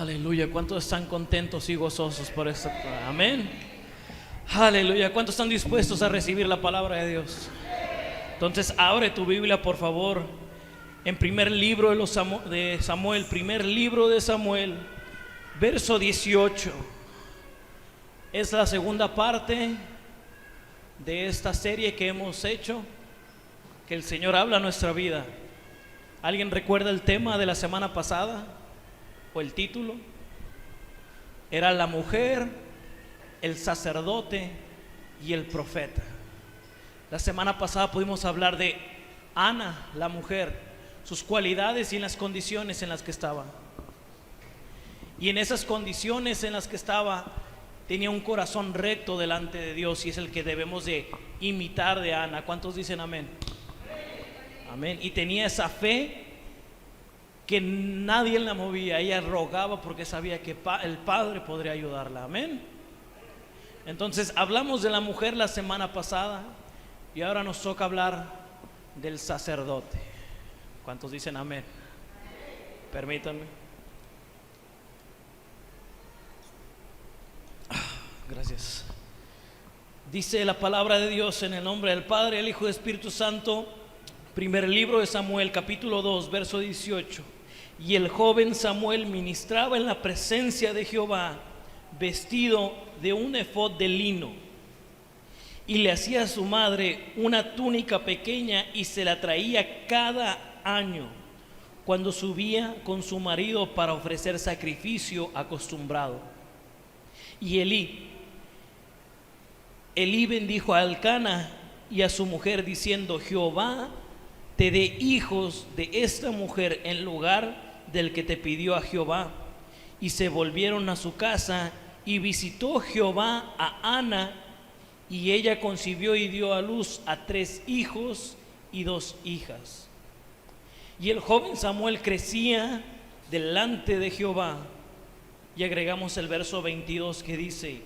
Aleluya, ¿cuántos están contentos y gozosos por esto? Amén. Aleluya, ¿cuántos están dispuestos a recibir la palabra de Dios? Entonces abre tu Biblia, por favor, en primer libro de Samuel, primer libro de Samuel, verso 18. Es la segunda parte de esta serie que hemos hecho, que el Señor habla a nuestra vida. ¿Alguien recuerda el tema de la semana pasada? ¿O el título? Era la mujer, el sacerdote y el profeta. La semana pasada pudimos hablar de Ana, la mujer, sus cualidades y en las condiciones en las que estaba. Y en esas condiciones en las que estaba, tenía un corazón recto delante de Dios, y es el que debemos de imitar de Ana. ¿Cuántos dicen amén? Amén. Y tenía esa fe que nadie la movía. Ella rogaba porque sabía que el Padre podría ayudarla. Amén. Entonces hablamos de la mujer la semana pasada y ahora nos toca hablar del sacerdote. ¿Cuántos dicen amén? Permítanme. Gracias. Dice la palabra de Dios en el nombre del Padre, el Hijo y el Espíritu Santo. Primer libro de Samuel, capítulo 2, verso 18. Y el joven Samuel ministraba en la presencia de Jehová, vestido de un efod de lino, y le hacía a su madre una túnica pequeña y se la traía cada año cuando subía con su marido para ofrecer sacrificio acostumbrado. Y Elí bendijo a Elcana y a su mujer diciendo: Jehová te dé hijos de esta mujer en lugar del que te pidió a Jehová. Y se volvieron a su casa, y visitó Jehová a Ana, y ella concibió y dio a luz a 3 hijos y 2 hijas. Y el joven Samuel crecía delante de Jehová. Y agregamos el verso 22 que dice: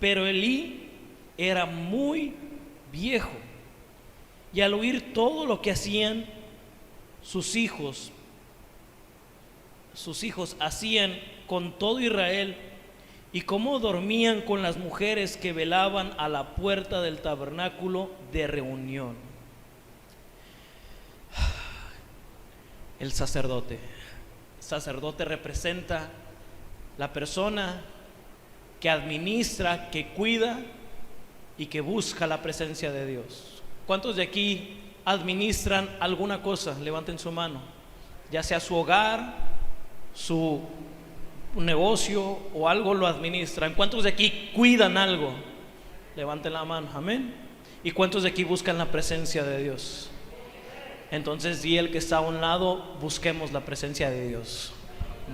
pero Elí era muy viejo, y al oír todo lo que hacían sus hijos hacían con todo Israel, y cómo dormían con las mujeres que velaban a la puerta del tabernáculo de reunión. El sacerdote representa la persona que administra, que cuida y que busca la presencia de Dios. ¿Cuántos de aquí administran alguna cosa? Levanten su mano. Ya sea su hogar, su negocio o algo lo administran. ¿Cuántos de aquí cuidan algo? Levanten la mano. Amén. ¿Y cuántos de aquí buscan la presencia de Dios? Entonces, di el que está a un lado: busquemos la presencia de Dios.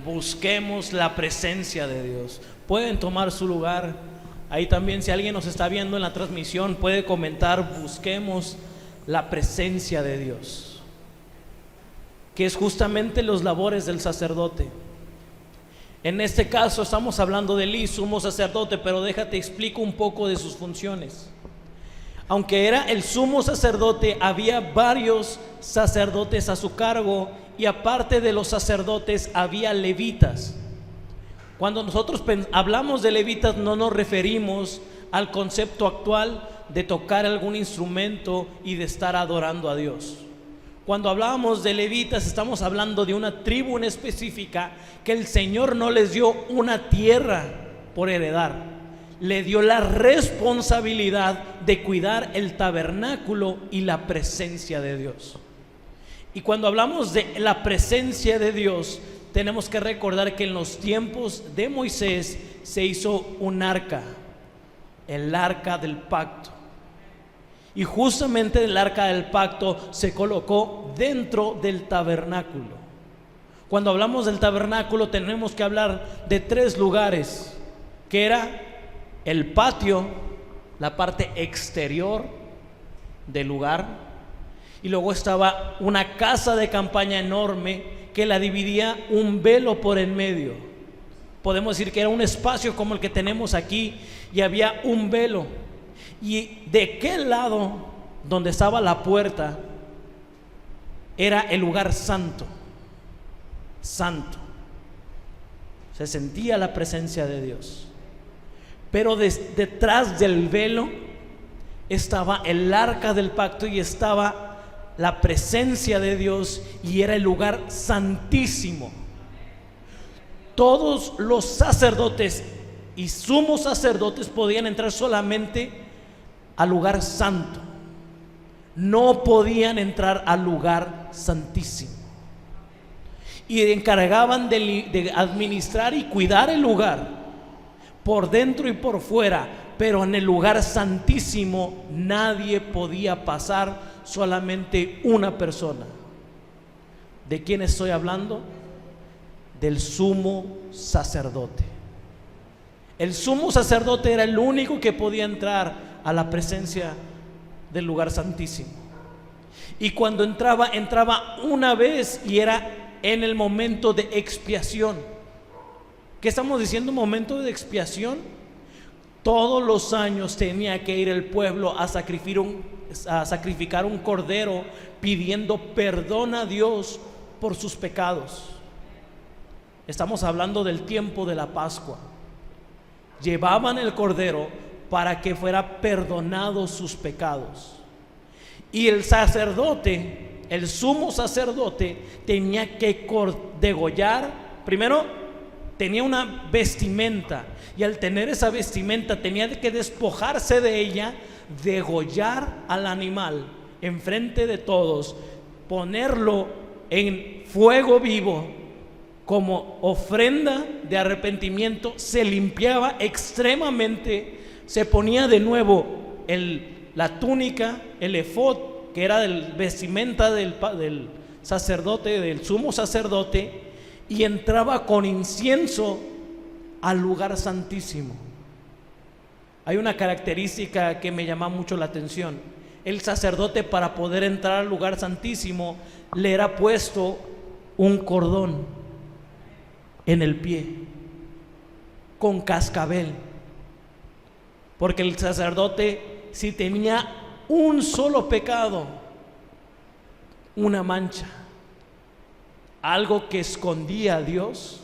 Busquemos la presencia de Dios. Pueden tomar su lugar. Ahí también, si alguien nos está viendo en la transmisión, puede comentar: busquemos la presencia de Dios, que es justamente los labores del sacerdote. En este caso estamos hablando de Elí, sumo sacerdote, pero déjate explico un poco de sus funciones. Aunque era el sumo sacerdote, había varios sacerdotes a su cargo, y aparte de los sacerdotes había levitas. Cuando nosotros hablamos de levitas, no nos referimos al concepto actual de tocar algún instrumento y de estar adorando a Dios. Cuando hablábamos de levitas, estamos hablando de una tribu en específica que el Señor no les dio una tierra por heredar, le dio la responsabilidad de cuidar el tabernáculo y la presencia de Dios. Y cuando hablamos de la presencia de Dios, tenemos que recordar que en los tiempos de Moisés se hizo un arca, el arca del pacto. Y justamente el arca del pacto se colocó dentro del tabernáculo. Cuando hablamos del tabernáculo, tenemos que hablar de 3 lugares, que era el patio, la parte exterior del lugar, y luego estaba una casa de campaña enorme que la dividía un velo por en medio. Podemos decir que era un espacio como el que tenemos aquí, y había un velo. Y de qué lado, donde estaba la puerta, era el lugar santo. se sentía la presencia de Dios. Pero detrás del velo estaba el arca del pacto y estaba la presencia de Dios, y era el lugar santísimo. Todos los sacerdotes y sumos sacerdotes podían entrar solamente al lugar santo, no podían entrar al lugar santísimo, y encargaban de administrar y cuidar el lugar por dentro y por fuera, pero en el lugar santísimo nadie podía pasar, solamente una persona. ¿De quién estoy hablando? Del sumo sacerdote. El sumo sacerdote era el único que podía entrar a la presencia del lugar santísimo. Y cuando entraba una vez, y era en el momento de expiación. ¿Qué estamos diciendo? Momento de expiación. Todos los años tenía que ir el pueblo a sacrificar un cordero, pidiendo perdón a Dios por sus pecados. Estamos hablando del tiempo de la Pascua. Llevaban el cordero para que fuera perdonado sus pecados. Y el sacerdote, el sumo sacerdote, tenía que degollar. Primero tenía una vestimenta, y al tener esa vestimenta tenía que despojarse de ella, degollar al animal enfrente de todos, ponerlo en fuego vivo como ofrenda de arrepentimiento. Se limpiaba extremadamente, se ponía de nuevo la túnica, el efod, que era el vestimenta del sacerdote, del sumo sacerdote, y entraba con incienso al lugar santísimo. Hay una característica que me llama mucho la atención. El sacerdote, para poder entrar al lugar santísimo, le era puesto un cordón en el pie con cascabel, porque el sacerdote, si tenía un solo pecado, una mancha, algo que escondía a Dios,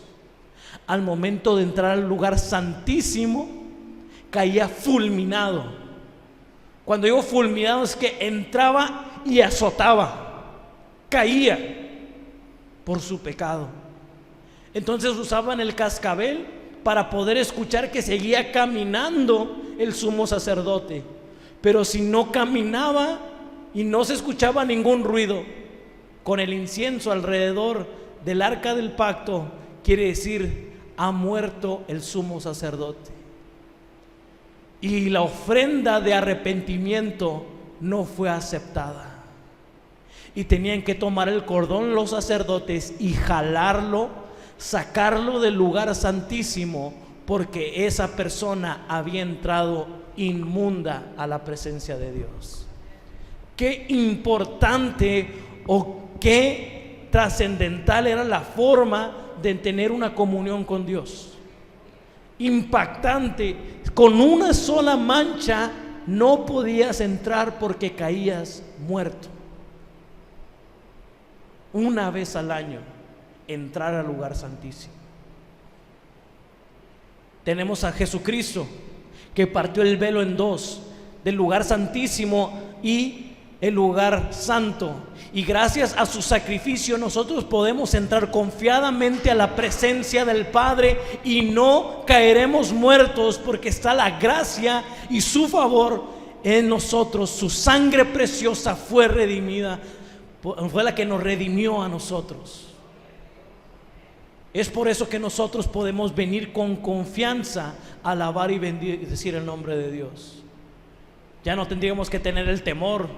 al momento de entrar al lugar santísimo, caía fulminado. Cuando digo fulminado, es que entraba y azotaba, caía por su pecado. Entonces usaban el cascabel para poder escuchar que seguía caminando el sumo sacerdote. Pero si no caminaba y no se escuchaba ningún ruido, con el incienso alrededor del arca del pacto, quiere decir: ha muerto el sumo sacerdote. Y la ofrenda de arrepentimiento no fue aceptada. Y tenían que tomar el cordón los sacerdotes y jalarlo, sacarlo del lugar santísimo, porque esa persona había entrado inmunda a la presencia de Dios. Qué importante o qué trascendental era la forma de tener una comunión con Dios. Impactante. Con una sola mancha no podías entrar porque caías muerto. Una vez al año entrar al lugar santísimo. Tenemos a Jesucristo, que partió el velo en dos, del lugar santísimo y el lugar santo, y gracias a su sacrificio nosotros podemos entrar confiadamente a la presencia del Padre y no caeremos muertos, porque está la gracia y su favor en nosotros. Su sangre preciosa fue redimida, fue la que nos redimió a nosotros. Es por eso que nosotros podemos venir con confianza a alabar y bendecir el nombre de Dios. Ya no tendríamos que tener el temor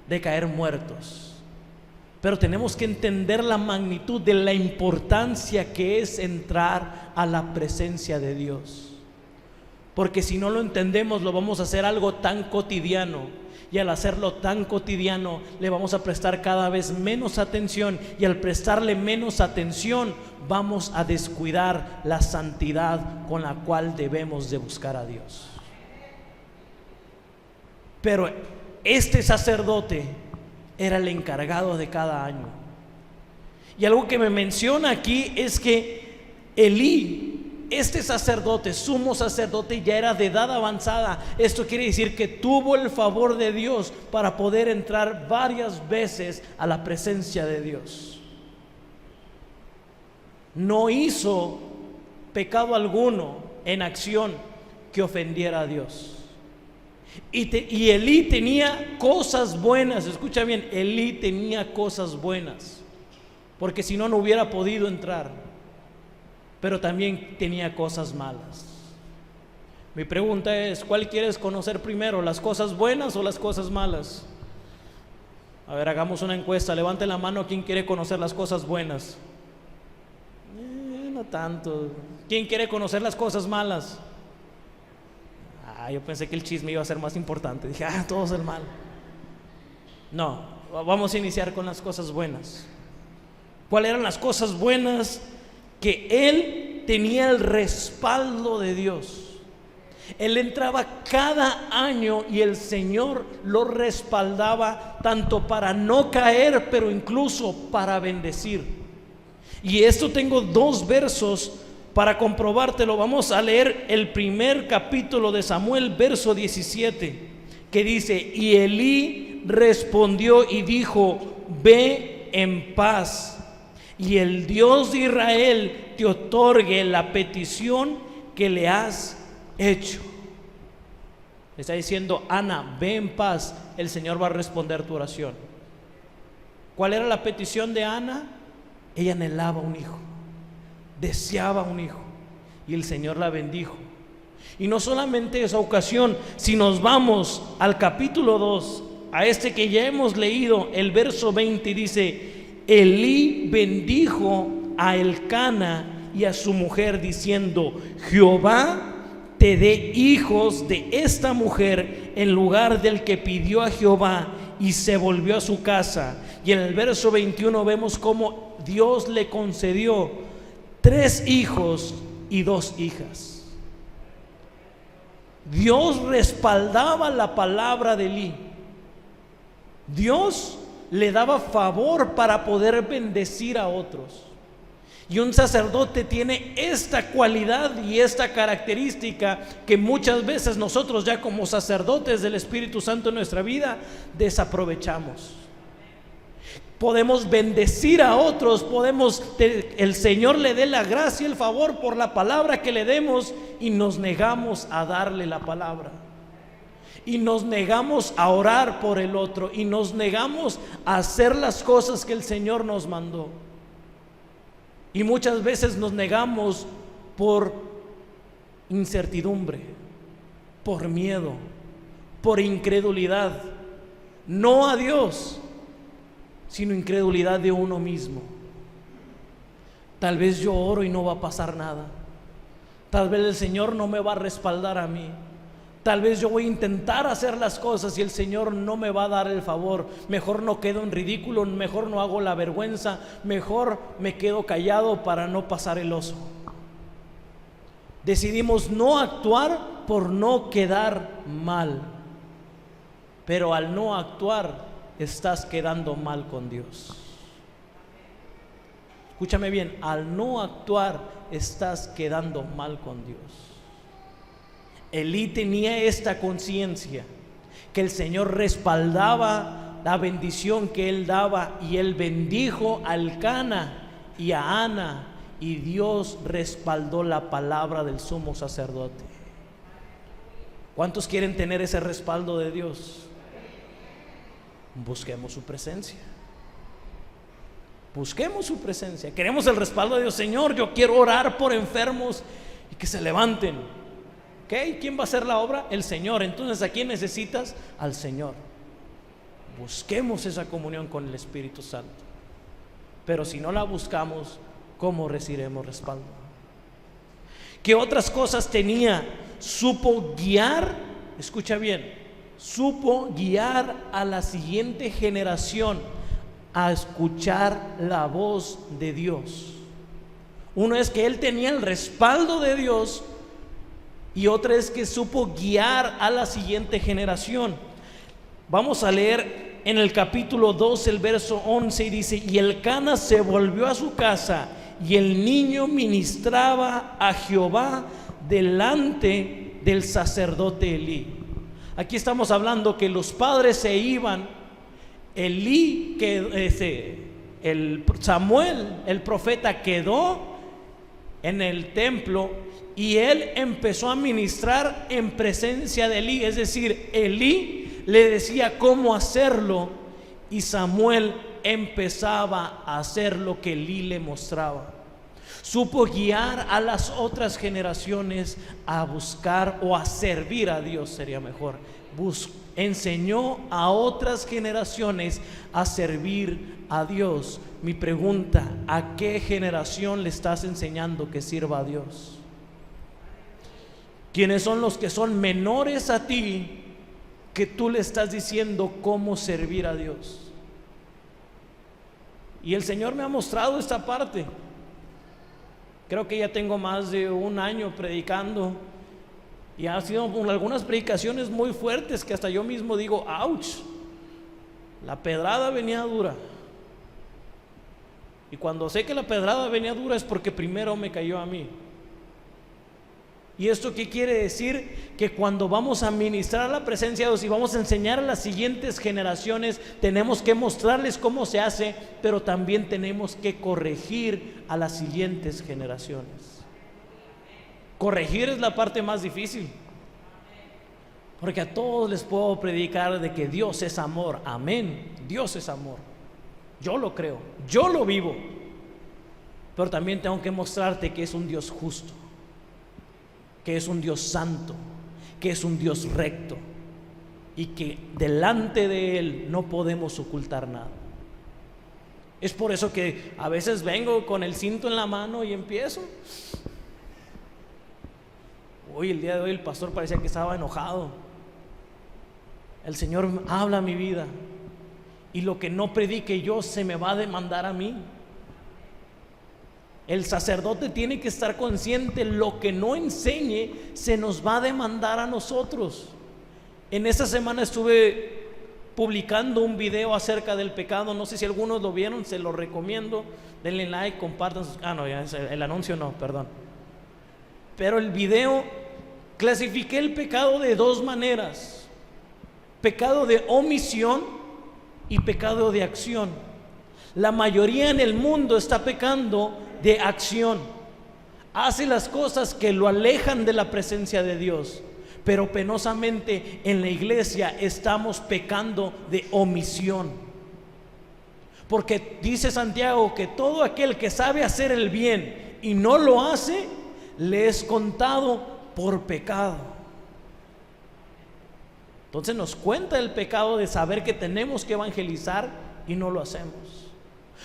de caer muertos, pero tenemos que entender la magnitud de la importancia que es entrar a la presencia de Dios, porque si no lo entendemos, lo vamos a hacer algo tan cotidiano, y al hacerlo tan cotidiano le vamos a prestar cada vez menos atención, y al prestarle menos atención vamos a descuidar la santidad con la cual debemos de buscar a Dios. Pero este sacerdote era el encargado de cada año. Y algo que me menciona aquí es que Elí este sacerdote, sumo sacerdote, ya era de edad avanzada. Esto quiere decir que tuvo el favor de Dios para poder entrar varias veces a la presencia de Dios. No hizo pecado alguno en acción que ofendiera a Dios. Y Elí tenía cosas buenas. Escucha bien, Elí tenía cosas buenas, porque si no, no hubiera podido entrar. Pero también tenía cosas malas. Mi pregunta es: ¿cuál quieres conocer primero, las cosas buenas o las cosas malas? A ver, hagamos una encuesta. Levante la mano quien quiere conocer las cosas buenas. No tanto. ¿Quién quiere conocer las cosas malas? Yo pensé que el chisme iba a ser más importante. Dije, todo es el mal. No, vamos a iniciar con las cosas buenas. ¿Cuáles eran las cosas buenas? Que él tenía el respaldo de Dios. Él entraba cada año y el Señor lo respaldaba, tanto para no caer, pero incluso para bendecir. Y esto tengo 2 versos para comprobártelo. Vamos a leer el primer capítulo de Samuel, verso 17, que dice: y Elí respondió y dijo: ve en paz, y el Dios de Israel te otorgue la petición que le has hecho. Le está diciendo: Ana, ve en paz, el Señor va a responder tu oración. ¿Cuál era la petición de Ana? Ella anhelaba un hijo, deseaba un hijo, y el Señor la bendijo. Y no solamente esa ocasión, si nos vamos al capítulo 2, a este que ya hemos leído, el verso 20 dice: Elí bendijo a Elcana y a su mujer diciendo: Jehová te dé hijos de esta mujer en lugar del que pidió a Jehová. Y se volvió a su casa. Y en el verso 21 vemos cómo Dios le concedió 3 hijos y 2 hijas. Dios respaldaba la palabra de Elí. Dios le daba favor para poder bendecir a otros. Y un sacerdote tiene esta cualidad y esta característica que muchas veces nosotros, ya como sacerdotes del Espíritu Santo en nuestra vida, desaprovechamos. Podemos bendecir a otros, el Señor le dé la gracia y el favor por la palabra que le demos, y nos negamos a darle la palabra, y nos negamos a orar por el otro, y nos negamos a hacer las cosas que el Señor nos mandó. Y muchas veces nos negamos por incertidumbre, por miedo, por incredulidad, no a Dios, sino incredulidad de uno mismo. Tal vez yo oro y no va a pasar nada. Tal vez el Señor no me va a respaldar a mí. Tal vez yo voy a intentar hacer las cosas y el Señor no me va a dar el favor. Mejor no quedo en ridículo, mejor no hago la vergüenza, mejor me quedo callado para no pasar el oso. Decidimos no actuar por no quedar mal. Pero al no actuar, estás quedando mal con Dios. Escúchame bien, al no actuar, estás quedando mal con Dios. Elí tenía esta conciencia que el Señor respaldaba la bendición que él daba, y él bendijo a Elcana y a Ana, y Dios respaldó la palabra del sumo sacerdote. ¿Cuántos quieren tener ese respaldo de Dios? Busquemos su presencia. Busquemos su presencia. Queremos el respaldo de Dios. Señor, yo quiero orar por enfermos y que se levanten. ¿Ok? ¿Quién va a hacer la obra? El Señor. Entonces, ¿a quién necesitas? Al Señor. Busquemos esa comunión con el Espíritu Santo. Pero si no la buscamos, ¿cómo recibiremos respaldo? ¿Qué otras cosas tenía? Supo guiar, escucha bien, supo guiar a la siguiente generación a escuchar la voz de Dios. Uno es que él tenía el respaldo de Dios, y otra es que supo guiar a la siguiente generación. Vamos a leer en el capítulo 2 el verso 11, y dice: y Elcana se volvió a su casa y el niño ministraba a Jehová delante del sacerdote Elí. Aquí estamos hablando que los padres se iban. Elí, Samuel, el profeta, quedó en el templo y él empezó a ministrar en presencia de Elí. Es decir, Elí le decía cómo hacerlo y Samuel empezaba a hacer lo que Elí le mostraba. Supo guiar a las otras generaciones a buscar o a servir a Dios, sería mejor. Enseñó a otras generaciones a servir a Dios. Mi pregunta: ¿a qué generación le estás enseñando que sirva a Dios? ¿Quiénes son los que son menores a ti que tú le estás diciendo cómo servir a Dios? Y el Señor me ha mostrado esta parte. Creo que ya tengo más de un año predicando y ha sido algunas predicaciones muy fuertes que hasta yo mismo digo: ouch, la pedrada venía dura. Y cuando sé que la pedrada venía dura es porque primero me cayó a mí. ¿Y esto qué quiere decir? Que cuando vamos a ministrar la presencia de Dios y vamos a enseñar a las siguientes generaciones, tenemos que mostrarles cómo se hace, pero también tenemos que corregir a las siguientes generaciones. Corregir es la parte más difícil, porque a todos les puedo predicar de que Dios es amor. Amén, Dios es amor. Yo lo creo, yo lo vivo, pero también tengo que mostrarte que es un Dios justo, que es un Dios santo, que es un Dios recto y que delante de Él no podemos ocultar nada. Es por eso que a veces vengo con el cinto en la mano y empiezo. Hoy, el día de hoy, el pastor parecía que estaba enojado. El Señor habla a mi vida y lo que no predique yo se me va a demandar a mí. El sacerdote tiene que estar consciente: lo que no enseñe se nos va a demandar a nosotros. En esta semana estuve publicando un video acerca del pecado. No sé si algunos lo vieron, se lo recomiendo. Denle like, compartan. No, ya el anuncio no, perdón. Pero el video, clasifiqué el pecado de dos maneras: pecado de omisión y pecado de acción. La mayoría en el mundo está pecando de acción, hace las cosas que lo alejan de la presencia de Dios, pero penosamente en la iglesia estamos pecando de omisión, porque dice Santiago que todo aquel que sabe hacer el bien y no lo hace, le es contado por pecado. Entonces nos cuenta el pecado de saber que tenemos que evangelizar y no lo hacemos.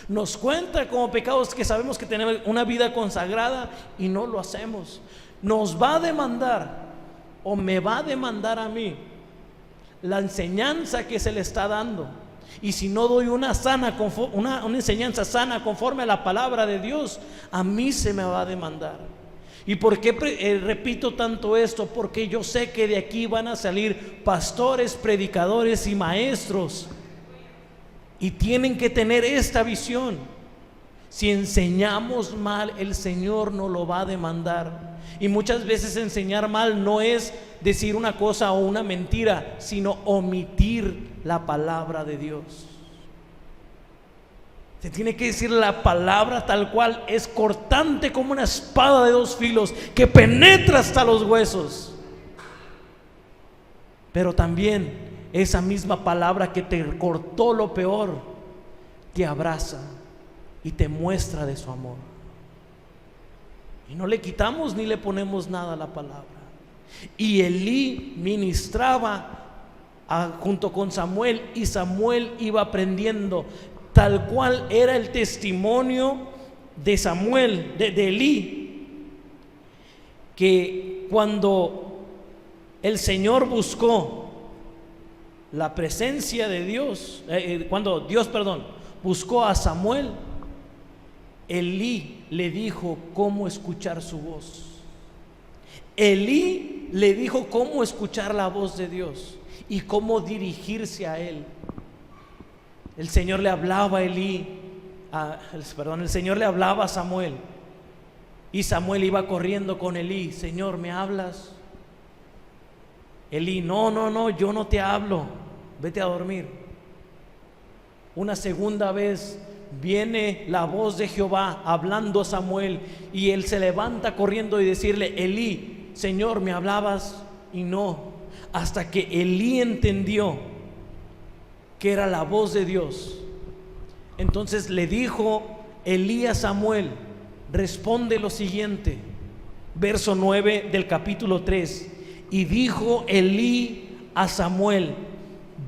Nos cuenta como pecados que sabemos que tenemos una vida consagrada y no lo hacemos. Nos va a demandar, o me va a demandar a mí, la enseñanza que se le está dando. Y si no doy una enseñanza sana conforme a la palabra de Dios, a mí se me va a demandar. ¿Y por qué repito tanto esto? Porque yo sé que de aquí van a salir pastores, predicadores y maestros, y tienen que tener esta visión. Si enseñamos mal, el Señor nos lo va a demandar. Y muchas veces enseñar mal no es decir una cosa o una mentira, sino omitir la palabra de Dios. Se tiene que decir la palabra tal cual, es cortante como una espada de dos filos que penetra hasta los huesos. Pero también esa misma palabra que te cortó lo peor, te abraza y te muestra de su amor. Y no le quitamos ni le ponemos nada a la palabra. Y Elí ministraba junto con Samuel, y Samuel iba aprendiendo tal cual era el testimonio de Samuel, de Elí, que cuando el Señor buscó la presencia de Dios, cuando Dios buscó a Samuel, Elí le dijo cómo escuchar su voz. Elí le dijo cómo escuchar la voz de Dios y cómo dirigirse a Él. El Señor le hablaba a Elí el Señor le hablaba a Samuel y Samuel iba corriendo con Elí. Señor, ¿me hablas? Elí, no, yo no te hablo, vete a dormir. Una segunda vez viene la voz de Jehová hablando a Samuel y él se levanta corriendo y decirle: Elí, Señor, ¿me hablabas? Y no, hasta que Elí entendió que era la voz de Dios. Entonces le dijo Elí a Samuel: responde lo siguiente, verso 9 del capítulo 3. Y dijo Elí a Samuel: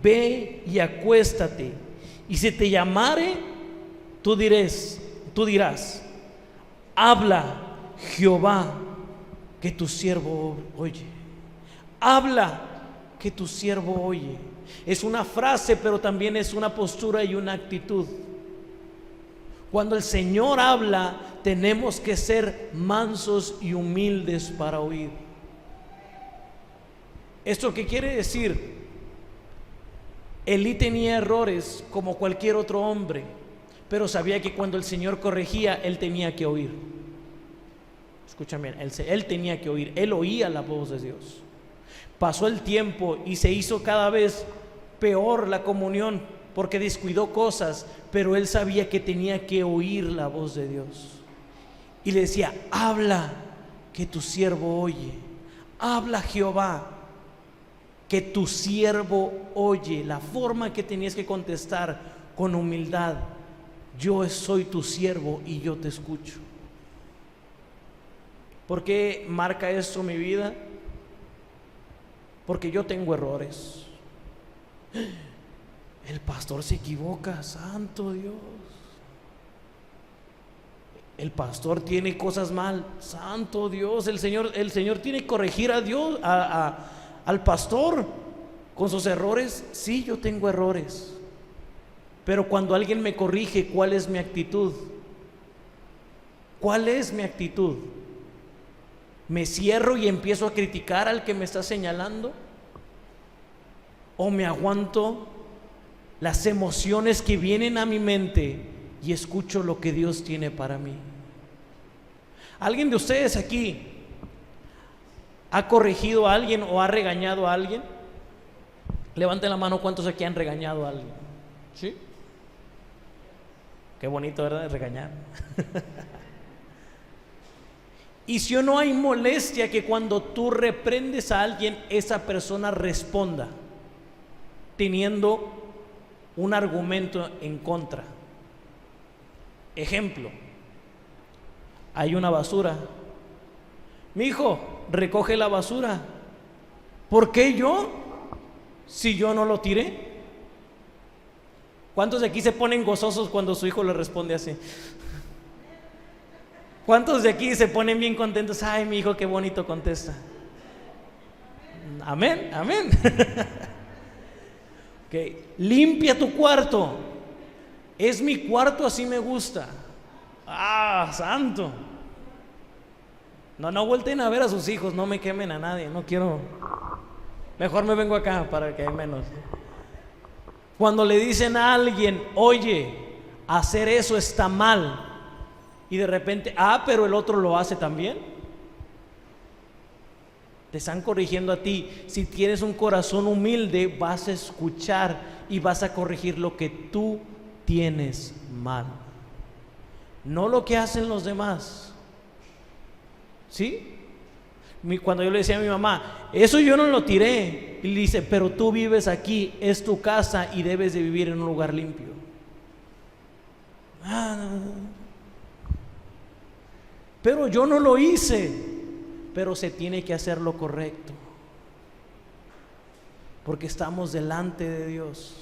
ve y acuéstate, y si te llamare, tú dirás: habla Jehová, que tu siervo oye. Habla, que tu siervo oye. Es una frase, pero también es una postura y una actitud. Cuando el Señor habla, tenemos que ser mansos y humildes para oír. ¿Esto qué quiere decir? Elí tenía errores como cualquier otro hombre, pero sabía que cuando el Señor corregía, él tenía que oír. Escúchame, él tenía que oír, él oía la voz de Dios. Pasó el tiempo y se hizo cada vez peor la comunión porque descuidó cosas, pero él sabía que tenía que oír la voz de Dios. Y le decía: habla, que tu siervo oye. Habla Jehová, que tu siervo oye. La forma que tenías que contestar con humildad: yo soy tu siervo y yo te escucho. ¿Por qué marca esto mi vida? Porque yo tengo errores. El pastor se equivoca, santo Dios. El pastor tiene cosas mal, santo Dios. El Señor tiene que corregir a Dios, al pastor con sus errores. Sí, yo tengo errores, pero cuando alguien me corrige, ¿cuál es mi actitud? ¿Cuál es mi actitud? ¿Me cierro y empiezo a criticar al que me está señalando? ¿O me aguanto las emociones que vienen a mi mente y escucho lo que Dios tiene para mí? ¿Alguien de ustedes aquí ha corregido a alguien o ha regañado a alguien? Levanten la mano, ¿cuántos aquí han regañado a alguien? ¿Sí? Qué bonito, ¿verdad? Regañar. Y si o no hay molestia que cuando tú reprendes a alguien, esa persona responda teniendo un argumento en contra. Ejemplo: hay una basura. Mi hijo, recoge la basura. ¿Por qué yo? Si yo no lo tiré. ¿Cuántos de aquí se ponen gozosos cuando su hijo le responde así? ¿Cuántos de aquí se ponen bien contentos? Ay, mi hijo, qué bonito contesta. Amén, amén. Okay. Limpia tu cuarto. Es mi cuarto, así me gusta. Ah, santo. No volteen a ver a sus hijos, no me quemen a nadie, no quiero. Mejor me vengo acá para que hay menos. Cuando le dicen a alguien: oye, hacer eso está mal, y de repente, pero el otro lo hace también. Te están corrigiendo a ti. Si tienes un corazón humilde, vas a escuchar y vas a corregir lo que tú tienes mal, no lo que hacen los demás. ¿Sí? Cuando yo le decía a mi mamá: eso yo no lo tiré, y le dice: pero tú vives aquí, es tu casa y debes de vivir en un lugar limpio. Pero yo no lo hice. Pero se tiene que hacer lo correcto, porque estamos delante de Dios.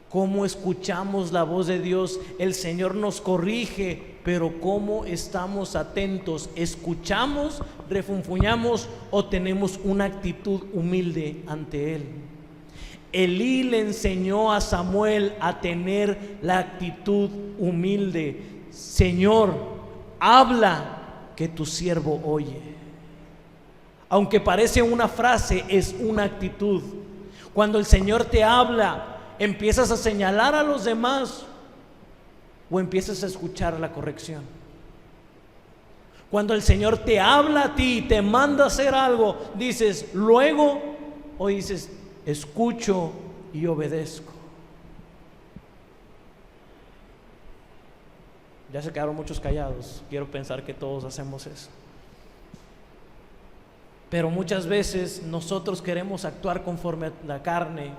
¿Cómo escuchamos la voz de Dios? El Señor nos corrige, pero ¿cómo estamos atentos? ¿Escuchamos, refunfuñamos o tenemos una actitud humilde ante Él? Elí le enseñó a Samuel a tener la actitud humilde. Señor, habla, que tu siervo oye. Aunque parece una frase, es una actitud. Cuando el Señor te habla, empiezas a señalar a los demás. o empiezas a escuchar la corrección? Cuando el Señor te habla a ti, te manda a hacer algo, dices luego, o dices escucho y obedezco. Ya se quedaron muchos callados. Quiero pensar que todos hacemos eso. Pero muchas veces nosotros queremos actuar conforme a la carne,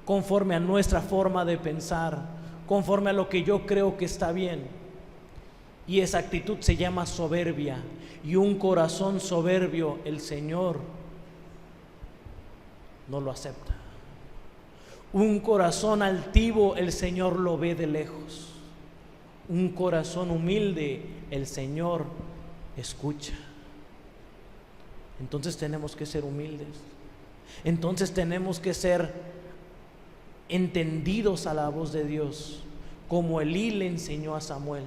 conforme a nuestra forma de pensar, conforme a lo que yo creo que está bien. Y esa actitud se llama soberbia. Y un corazón soberbio, el Señor no lo acepta. Un corazón altivo, el Señor lo ve de lejos. Un corazón humilde, el Señor escucha. Entonces tenemos que ser humildes. Entonces tenemos que ser entendidos a la voz de Dios, como Elí le enseñó a Samuel.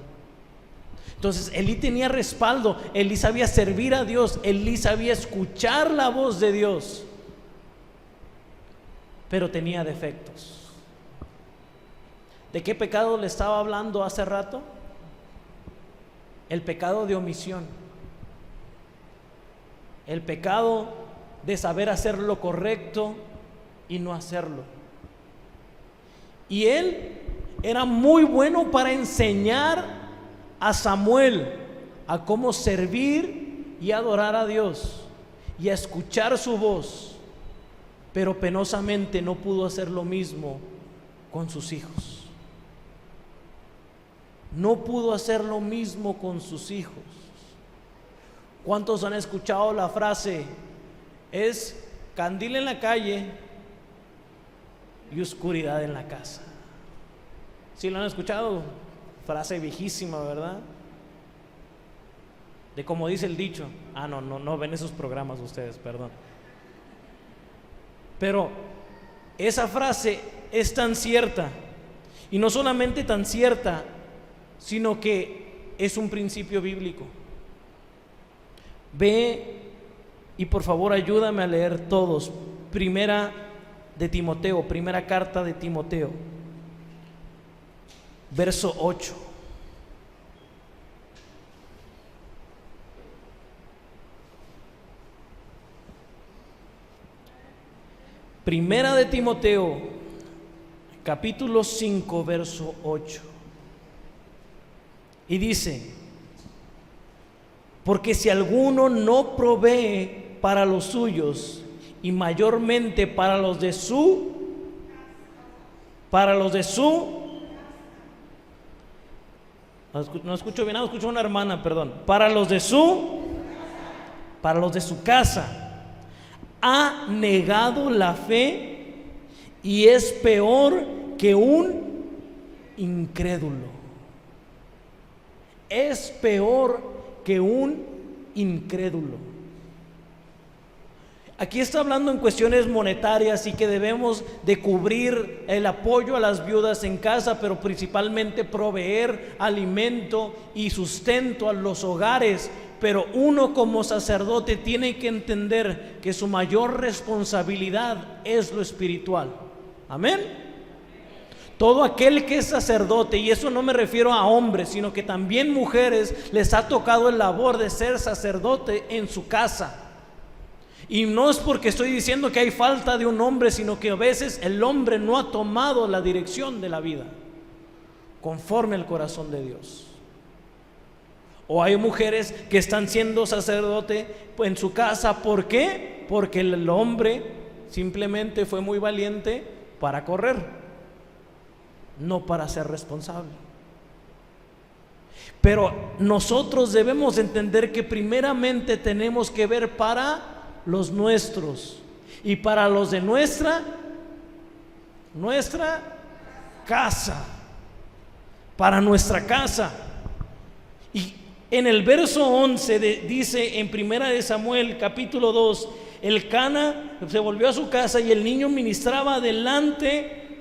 Entonces Elí tenía respaldo, Elí sabía servir a Dios, Elí sabía escuchar la voz de Dios, pero tenía defectos. ¿De qué pecado le estaba hablando hace rato? El pecado de omisión. El pecado de saber hacer lo correcto y no hacerlo. Y él era muy bueno para enseñar a Samuel a cómo servir y adorar a Dios y a escuchar su voz, pero penosamente no pudo hacer lo mismo con sus hijos. No pudo hacer lo mismo con sus hijos. ¿Cuántos han escuchado la frase? Es candil en la calle y oscuridad en la casa. ¿Sí lo han escuchado? Frase viejísima, ¿verdad? De como dice el dicho. No ven esos programas ustedes, perdón. Pero esa frase es tan cierta, y no solamente tan cierta, sino que es un principio bíblico. Ve y por favor ayúdame a leer todos. Primera carta de Timoteo, verso 8. Primera de Timoteo, capítulo 5, verso 8. Y dice: porque si alguno no provee para los suyos, y mayormente para los de su no escucho bien, escucho una hermana, perdón, para los de su casa, ha negado la fe y es peor que un incrédulo. Es peor que un incrédulo. Aquí está hablando en cuestiones monetarias y que debemos de cubrir el apoyo a las viudas en casa, pero principalmente proveer alimento y sustento a los hogares. Pero uno como sacerdote tiene que entender que su mayor responsabilidad es lo espiritual. Amén. Todo aquel que es sacerdote, y eso no me refiero a hombres, sino que también mujeres, les ha tocado el labor de ser sacerdote en su casa. Y no es porque estoy diciendo que hay falta de un hombre, sino que a veces el hombre no ha tomado la dirección de la vida conforme al corazón de Dios. O hay mujeres que están siendo sacerdote en su casa. ¿Por qué? Porque el hombre simplemente fue muy valiente para correr, no para ser responsable. Pero nosotros debemos entender que primeramente tenemos que ver para los nuestros y para los de nuestra casa, para nuestra casa. Y en el verso 11 dice en Primera de Samuel capítulo 2, Elcana se volvió a su casa y el niño ministraba delante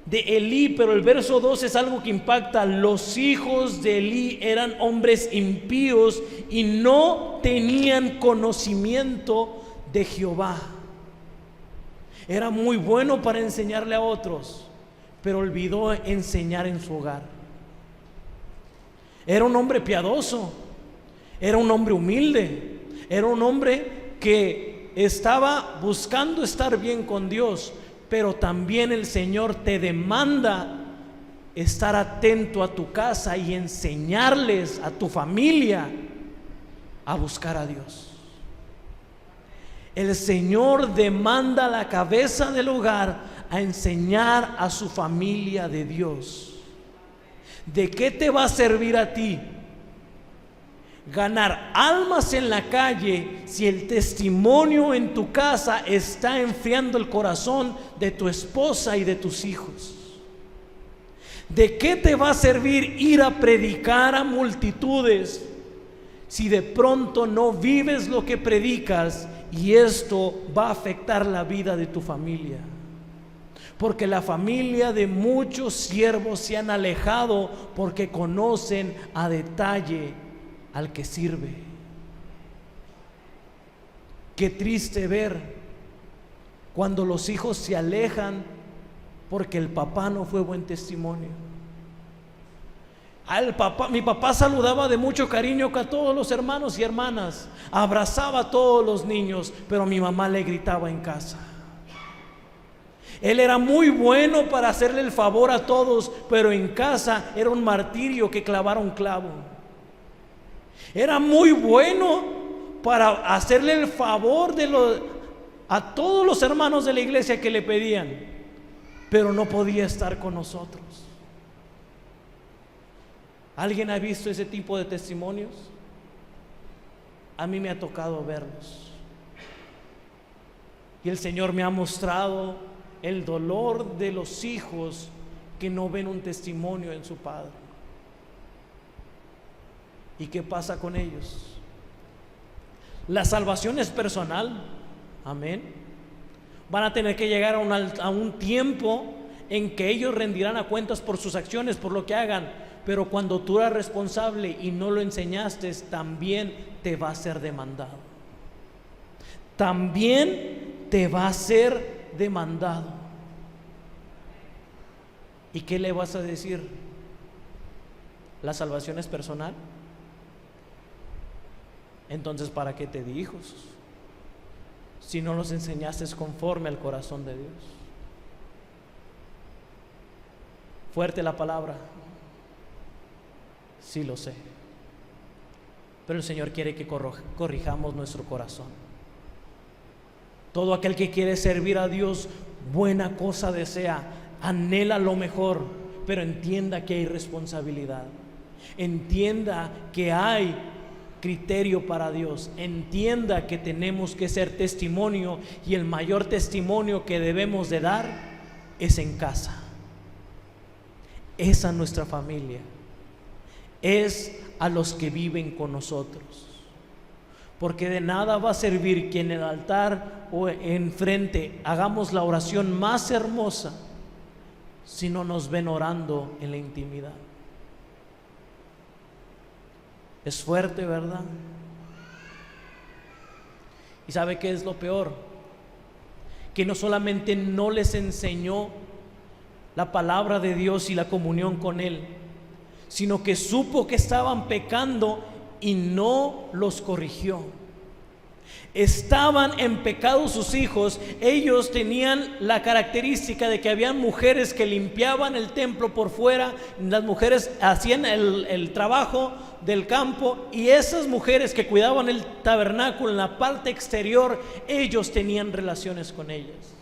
de Elí. Pero el verso 2 es algo que impacta. Los hijos de Elí eran hombres impíos y no tenían conocimiento de Jehová. Era muy bueno para enseñarle a otros, pero olvidó enseñar en su hogar. Era un hombre piadoso, era un hombre humilde, era un hombre que estaba buscando estar bien con Dios, pero también el Señor te demanda estar atento a tu casa y enseñarles a tu familia a buscar a Dios. El Señor demanda a la cabeza del hogar a enseñar a su familia de Dios. ¿De qué te va a servir a ti ganar almas en la calle si el testimonio en tu casa está enfriando el corazón de tu esposa y de tus hijos? ¿De qué te va a servir ir a predicar a multitudes si de pronto no vives lo que predicas y esto va a afectar la vida de tu familia? Porque la familia de muchos siervos se han alejado porque conocen a detalle al que sirve. Qué triste ver cuando los hijos se alejan porque el papá no fue buen testimonio. Mi papá saludaba de mucho cariño a todos los hermanos y hermanas, abrazaba a todos los niños, pero mi mamá le gritaba en casa. Él era muy bueno para hacerle el favor a todos, pero en casa era un martirio que clavara un clavo. Era muy bueno para hacerle el favor a todos los hermanos de la iglesia que le pedían, pero no podía estar con nosotros. ¿Alguien ha visto ese tipo de testimonios? A mí me ha tocado verlos. Y el Señor me ha mostrado el dolor de los hijos que no ven un testimonio en su padre. ¿Y qué pasa con ellos? La salvación es personal, amén. Van a tener que llegar a un tiempo en que ellos rendirán a cuentas por sus acciones, por lo que hagan. Pero cuando tú eres responsable y no lo enseñaste, también te va a ser demandado. También te va a ser demandado. ¿Y qué le vas a decir? ¿La salvación es personal? Entonces, ¿para qué te di hijos si no los enseñaste conforme al corazón de Dios? Fuerte la palabra, sí lo sé, pero el Señor quiere que corrijamos nuestro corazón. Todo aquel que quiere servir a Dios, buena cosa desea, anhela lo mejor, pero entienda que hay responsabilidad, entienda que hay criterio para Dios, entienda que tenemos que ser testimonio, y el mayor testimonio que debemos de dar es en casa, es a nuestra familia, es a los que viven con nosotros. Porque de nada va a servir que en el altar o enfrente hagamos la oración más hermosa si no nos ven orando en la intimidad. Es fuerte, ¿verdad? ¿Y sabe qué es lo peor? Que no solamente no les enseñó la palabra de Dios y la comunión con Él, sino que supo que estaban pecando y no los corrigió. Estaban en pecado sus hijos. Ellos tenían la característica de que habían mujeres que limpiaban el templo por fuera. Las mujeres hacían el trabajo del campo, y esas mujeres que cuidaban el tabernáculo en la parte exterior, ellos tenían relaciones con ellas.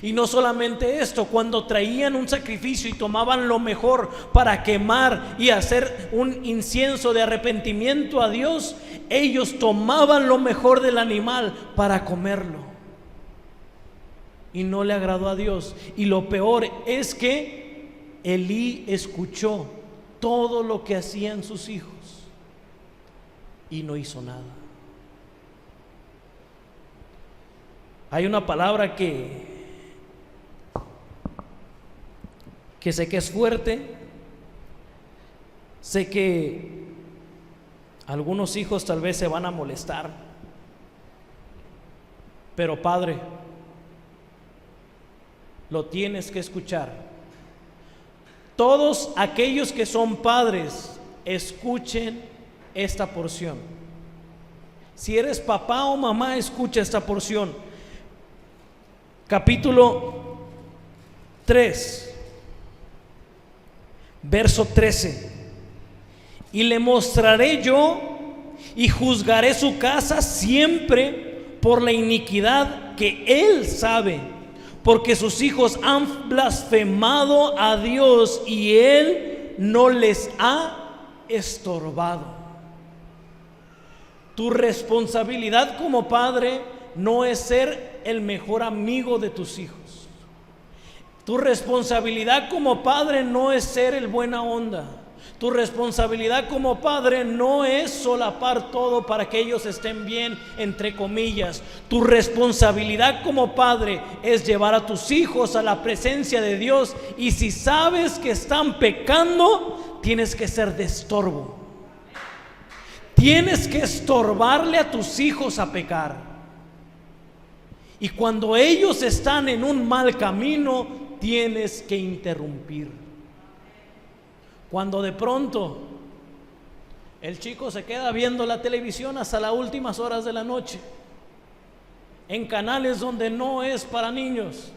Y no solamente esto, cuando traían un sacrificio y tomaban lo mejor para quemar y hacer un incienso de arrepentimiento a Dios, ellos tomaban lo mejor del animal para comerlo, y no le agradó a Dios. Y lo peor es que Elí escuchó todo lo que hacían sus hijos y no hizo nada. Hay una palabra que sé que es fuerte. Sé que algunos hijos tal vez se van a molestar, pero padre, lo tienes que escuchar. Todos aquellos que son padres escuchen esta porción. Si eres papá o mamá, escucha esta porción. Capítulo 3, verso 13. Y le mostraré yo y juzgaré su casa siempre por la iniquidad que él sabe, porque sus hijos han blasfemado a Dios y él no les ha estorbado. Tu responsabilidad como padre no es ser el mejor amigo de tus hijos. Tu responsabilidad como padre no es ser el buena onda. Tu responsabilidad como padre no es solapar todo para que ellos estén bien, entre comillas. Tu responsabilidad como padre es llevar a tus hijos a la presencia de Dios, y si sabes que están pecando, tienes que ser de estorbo. Tienes que estorbarle a tus hijos a pecar. Y cuando ellos están en un mal camino, tienes que interrumpir. Cuando de pronto el chico se queda viendo la televisión hasta las últimas horas de la noche, en canales donde no es para niños,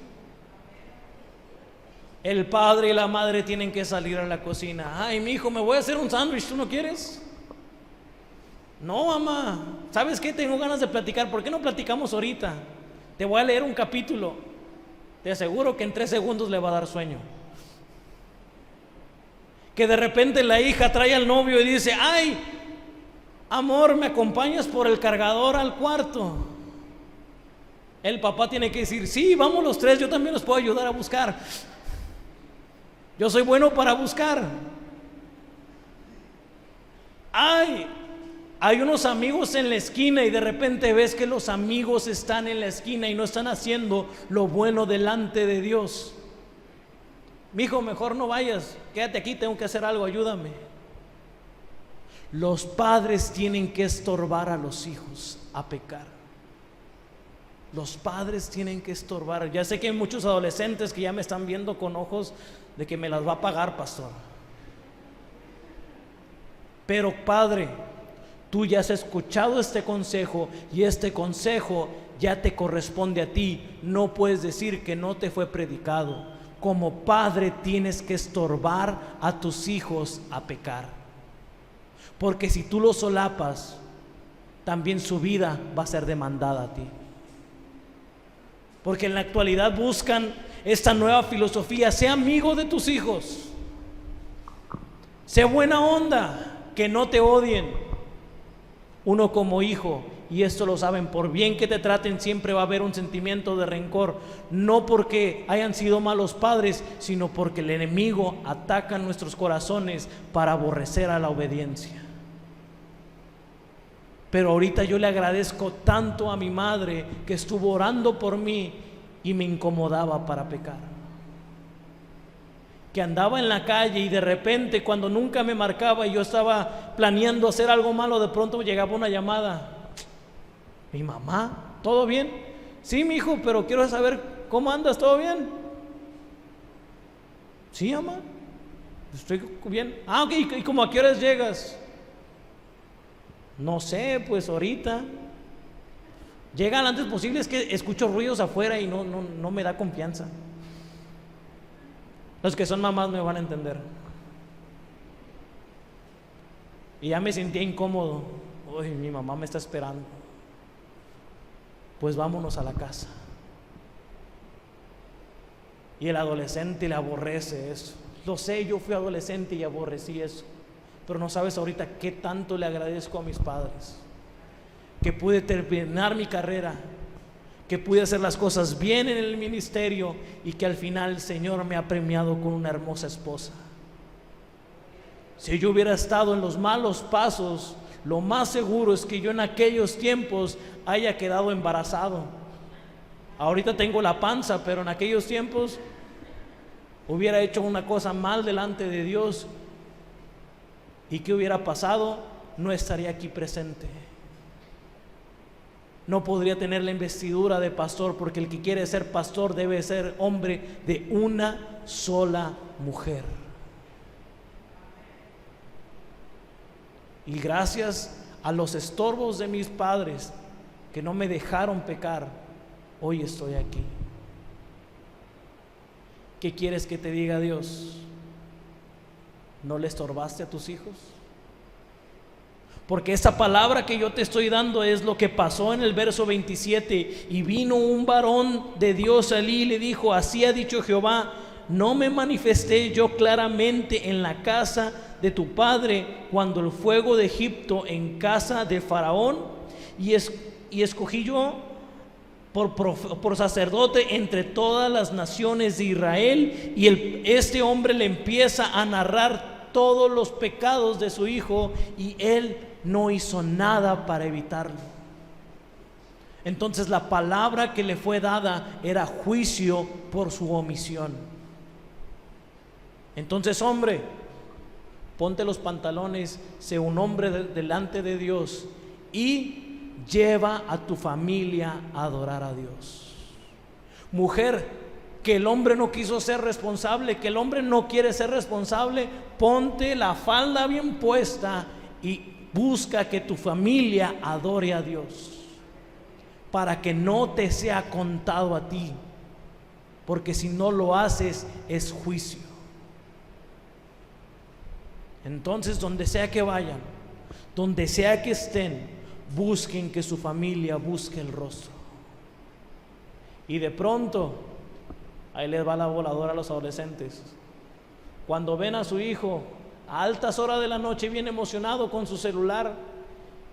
el padre y la madre tienen que salir a la cocina. Ay, mi hijo, me voy a hacer un sándwich, ¿tú no quieres? No, mamá, ¿sabes qué? Tengo ganas de platicar. ¿Por qué no platicamos ahorita? Te voy a leer un capítulo. Te aseguro que en 3 segundos le va a dar sueño. Que de repente la hija trae al novio y dice: ay, amor, ¿me acompañas por el cargador al cuarto? El papá tiene que decir: sí, vamos los 3, yo también los puedo ayudar a buscar. Yo soy bueno para buscar. Ay, hay unos amigos en la esquina, y de repente ves que los amigos están en la esquina y no están haciendo lo bueno delante de Dios. Mijo, mejor no vayas, quédate aquí, tengo que hacer algo, ayúdame. Los padres tienen que estorbar a los hijos a pecar. Los padres tienen que estorbar. Ya sé que hay muchos adolescentes que ya me están viendo con ojos de que me las va a pagar, pastor. Pero padre, tú ya has escuchado este consejo, y este consejo ya te corresponde a ti. No puedes decir que no te fue predicado. Como padre tienes que estorbar a tus hijos a pecar, porque si tú los solapas, también su vida va a ser demandada a ti. Porque en la actualidad buscan esta nueva filosofía: sé amigo de tus hijos, sé buena onda, que no te odien. Uno como hijo, y esto lo saben, por bien que te traten siempre va a haber un sentimiento de rencor, no porque hayan sido malos padres, sino porque el enemigo ataca nuestros corazones para aborrecer a la obediencia. Pero ahorita yo le agradezco tanto a mi madre, que estuvo orando por mí y me incomodaba para pecar. Que andaba en la calle y de repente, cuando nunca me marcaba y yo estaba planeando hacer algo malo, de pronto llegaba una llamada: mi mamá, ¿todo bien? Sí, mi hijo, pero quiero saber cómo andas, ¿todo bien? Sí, mamá, estoy bien. Ah, ok, ¿y cómo a qué horas llegas? No sé, pues ahorita. Llega lo antes posible, es que escucho ruidos afuera y no me da confianza. Los que son mamás me van a entender. Y ya me sentía incómodo. Uy, mi mamá me está esperando. Pues vámonos a la casa. Y el adolescente le aborrece eso. Lo sé, yo fui adolescente y aborrecí eso. Pero no sabes ahorita qué tanto le agradezco a mis padres. Que pude terminar mi carrera, que pude hacer las cosas bien en el ministerio, y que al final el Señor me ha premiado con una hermosa esposa. Si yo hubiera estado en los malos pasos, lo más seguro es que yo en aquellos tiempos haya quedado embarazado. Ahorita tengo la panza, pero en aquellos tiempos hubiera hecho una cosa mal delante de Dios. ¿Y qué hubiera pasado? No estaría aquí presente. No podría tener la investidura de pastor, porque el que quiere ser pastor debe ser hombre de una sola mujer. Y gracias a los estorbos de mis padres que no me dejaron pecar, hoy estoy aquí. ¿Qué quieres que te diga Dios? ¿No le estorbaste a tus hijos? Porque esa palabra que yo te estoy dando es lo que pasó en el verso 27. Y vino un varón de Dios a Elí y le dijo: así ha dicho Jehová, ¿no me manifesté yo claramente en la casa de tu padre cuando el fuego de Egipto en casa de Faraón? Y escogí yo por sacerdote entre todas las naciones de Israel. Y este hombre le empieza a narrar todos los pecados de su hijo, y él no hizo nada para evitarlo. Entonces la palabra que le fue dada era juicio por su omisión. Entonces, hombre, ponte los pantalones, sé un hombre delante de Dios y lleva a tu familia a adorar a Dios. Mujer, que el hombre no quiso ser responsable, que el hombre no quiere ser responsable, ponte la falda bien puesta y busca que tu familia adore a Dios, para que no te sea contado a ti, porque si no lo haces es juicio. Entonces, donde sea que vayan, donde sea que estén, busquen que su familia busque el rostro. Y de pronto, ahí les va la voladora a los adolescentes. Cuando ven a su hijo a altas horas de la noche bien emocionado con su celular: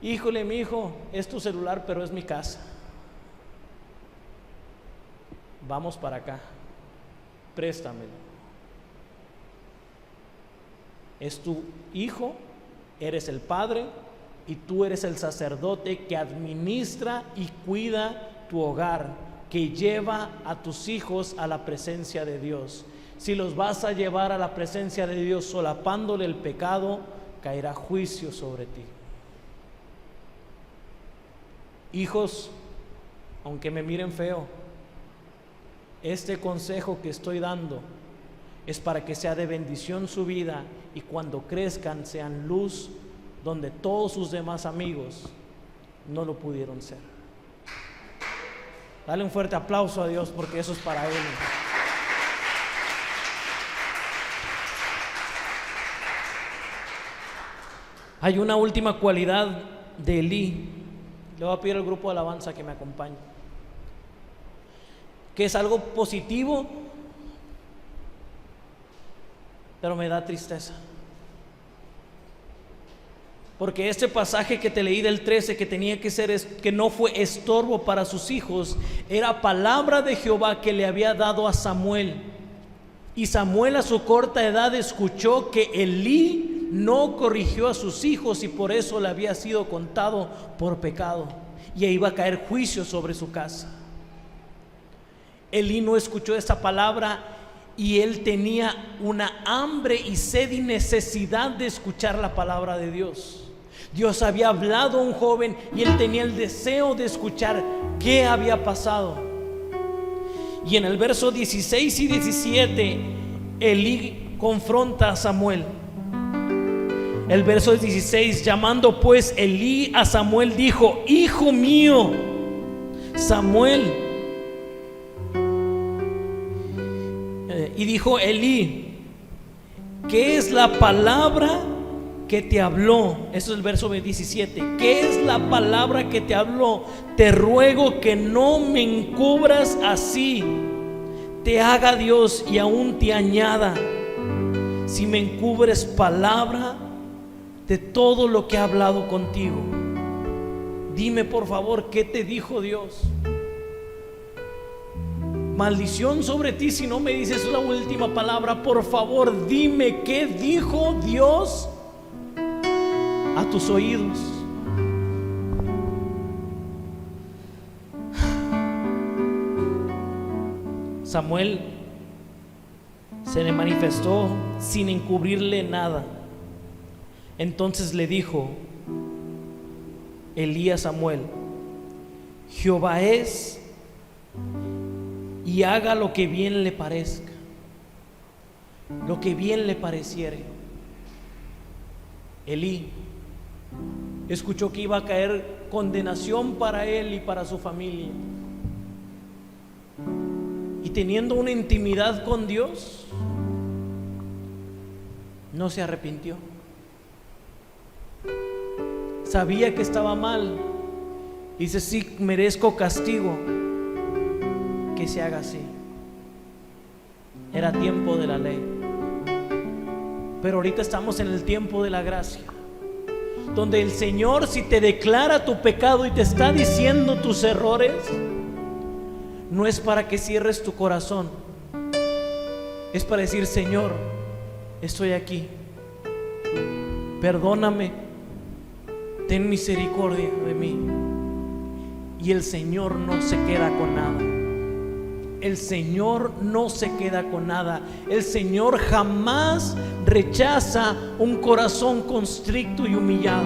híjole, mi hijo, es tu celular, pero es mi casa. Vamos para acá, préstamelo. Es tu hijo, eres el padre y tú eres el sacerdote que administra y cuida tu hogar, que lleva a tus hijos a la presencia de Dios. Si los vas a llevar a la presencia de Dios solapándole el pecado, caerá juicio sobre ti. Hijos, aunque me miren feo, este consejo que estoy dando es para que sea de bendición su vida, y cuando crezcan sean luz donde todos sus demás amigos no lo pudieron ser. Dale un fuerte aplauso a Dios, porque eso es para Él. Hay una última cualidad de Elí. Le voy a pedir al grupo de alabanza que me acompañe, que es algo positivo, pero me da tristeza. Porque este pasaje que te leí del 13, que tenía que ser, que no fue estorbo para sus hijos, era palabra de Jehová que le había dado a Samuel. Y Samuel, a su corta edad, escuchó que Elí no corrigió a sus hijos, y por eso le había sido contado por pecado, y ahí iba a caer juicio sobre su casa. Elí no escuchó esta palabra, y él tenía una hambre y sed y necesidad de escuchar la palabra de Dios. Dios había hablado a un joven y él tenía el deseo de escuchar qué había pasado. Y en el verso 16 y 17, Elí confronta a Samuel. El verso 16: llamando pues Elí a Samuel, dijo: hijo mío, Samuel. Y dijo Elí: ¿qué es la palabra que te habló? Eso es el verso 17. ¿Qué es la palabra que te habló? Te ruego que no me encubras así. Te haga Dios y aún te añada, si me encubres palabra de todo lo que ha hablado contigo. Dime por favor, ¿qué te dijo Dios? Maldición sobre ti si no me dices la última palabra. Por favor, dime qué dijo Dios a tus oídos. Samuel se le manifestó sin encubrirle nada. Entonces le dijo Elí a Samuel: Jehová es, y haga lo que bien le parezca, lo que bien le pareciere. Elí, escuchó que iba a caer condenación para él y para su familia. Y teniendo una intimidad con Dios, no se arrepintió. Sabía que estaba mal. Dice: sí, merezco castigo, que se haga así. Era tiempo de la ley, pero ahorita estamos en el tiempo de la gracia, donde el Señor, si te declara tu pecado y te está diciendo tus errores, no es para que cierres tu corazón, es para decir: Señor, estoy aquí, perdóname, ten misericordia de mí. Y el Señor no se queda con nada. El Señor no se queda con nada. El Señor jamás rechaza un corazón constricto y humillado.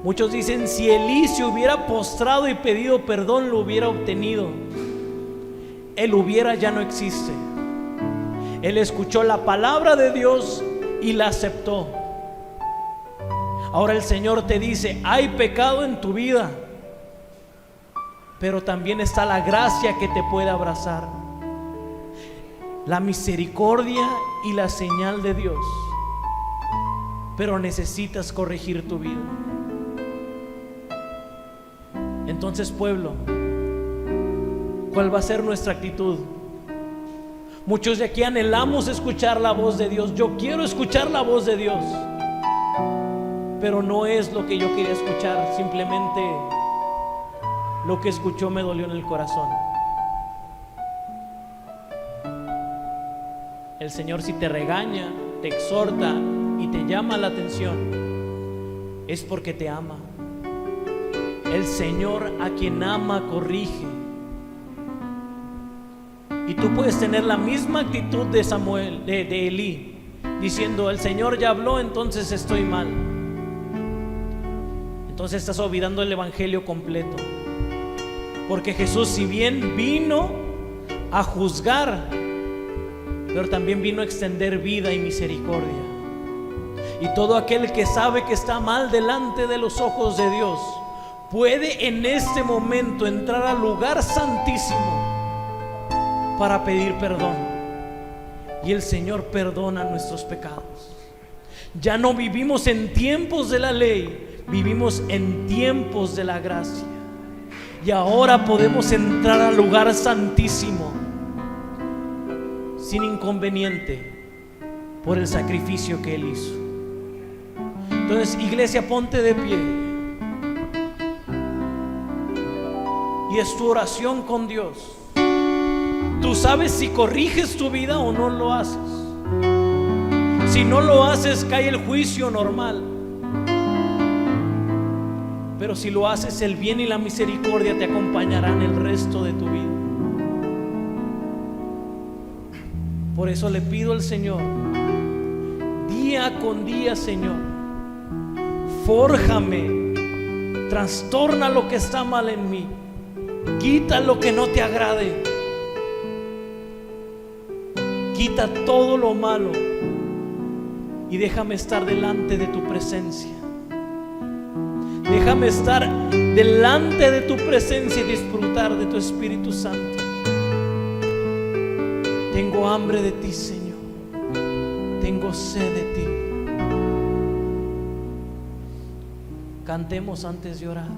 Muchos dicen: si Elí se hubiera postrado y pedido perdón, lo hubiera obtenido. El hubiera ya no existe. Él escuchó la palabra de Dios y la aceptó. Ahora el Señor te dice: hay pecado en tu vida, pero también está la gracia que te puede abrazar, la misericordia y la señal de Dios. Pero necesitas corregir tu vida. Entonces, pueblo, ¿cuál va a ser nuestra actitud? Muchos de aquí anhelamos escuchar la voz de Dios. Yo quiero escuchar la voz de Dios, pero no es lo que yo quería escuchar. Simplemente lo que escuchó me dolió en el corazón. El Señor, si te regaña, te exhorta y te llama la atención, es porque te ama. El Señor a quien ama corrige. Y tú puedes tener la misma actitud de Samuel, de Elí, diciendo: el Señor ya habló, entonces estoy mal. Entonces estás olvidando el evangelio completo. Porque Jesús, si bien vino a juzgar, pero también vino a extender vida y misericordia. Y todo aquel que sabe que está mal delante de los ojos de Dios puede en este momento entrar al lugar santísimo para pedir perdón. Y el Señor perdona nuestros pecados. Ya no vivimos en tiempos de la ley, vivimos en tiempos de la gracia. Y ahora podemos entrar al lugar santísimo sin inconveniente por el sacrificio que Él hizo. Entonces, iglesia, ponte de pie. Y es tu oración con Dios. Tú sabes si corriges tu vida o no lo haces. Si no lo haces, cae el juicio normal. Pero si lo haces, el bien y la misericordia te acompañarán el resto de tu vida. Por eso le pido al Señor, día con día: Señor, fórjame, trastorna lo que está mal en mí, quita lo que no te agrade, quita todo lo malo y déjame estar delante de tu presencia. Déjame estar delante de tu presencia y disfrutar de tu Espíritu Santo. Tengo hambre de ti, Señor. Tengo sed de ti. Cantemos antes de orar.